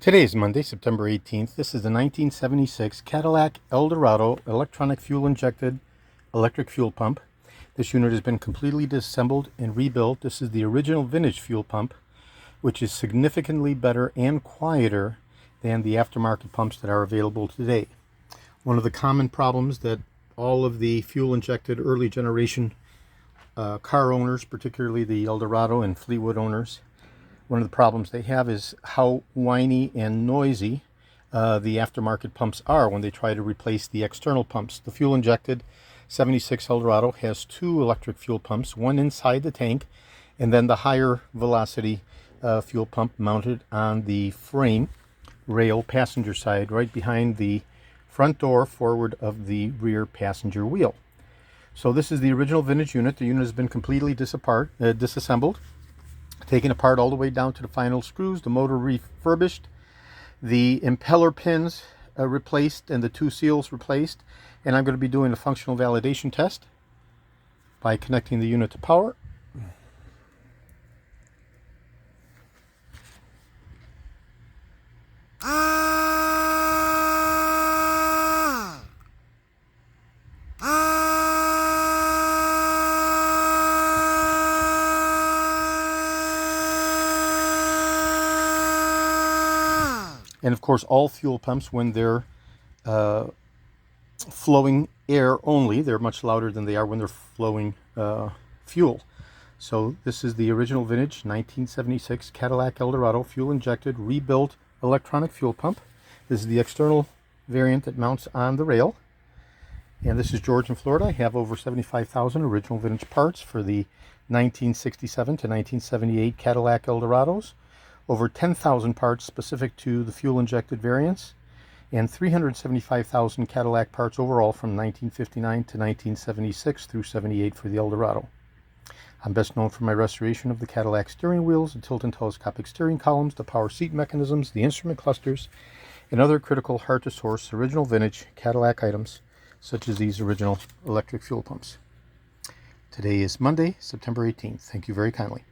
Today is Monday, September 18th. This is the 1976 Cadillac Eldorado electronic fuel injected electric fuel pump. This unit has been completely disassembled and rebuilt. This is the original vintage fuel pump, which is significantly better and quieter than the aftermarket pumps that are available today. One of the common problems that all of the fuel injected early generation car owners, particularly the Eldorado and Fleetwood owners, one of the problems they have is how whiny and noisy the aftermarket pumps are when they try to replace the external pumps. The fuel injected 76 Eldorado has two electric fuel pumps, one inside the tank and then the higher velocity fuel pump mounted on the frame rail passenger side right behind the front door forward of the rear passenger wheel. So this is the original vintage unit. The unit has been completely disassembled, taken apart all the way down to the final screws, the motor refurbished, the impeller pins replaced, and the two seals replaced. And I'm going to be doing a functional validation test by connecting the unit to power. And of course, all fuel pumps, when they're flowing air only, they're much louder than they are when they're flowing fuel. So this is the original vintage 1976 Cadillac Eldorado fuel injected rebuilt electronic fuel pump. This is the external variant that mounts on the rail. And this is George in Florida. I have over 75,000 original vintage parts for the 1967 to 1978 Cadillac Eldorados. Over 10,000 parts specific to the fuel-injected variants, and 375,000 Cadillac parts overall from 1959 to 1976 through 78 for the Eldorado. I'm best known for my restoration of the Cadillac steering wheels, the tilt and telescopic steering columns, the power seat mechanisms, the instrument clusters, and other critical hard-to-source original vintage Cadillac items, such as these original electric fuel pumps. Today is Monday, September 18th. Thank you very kindly.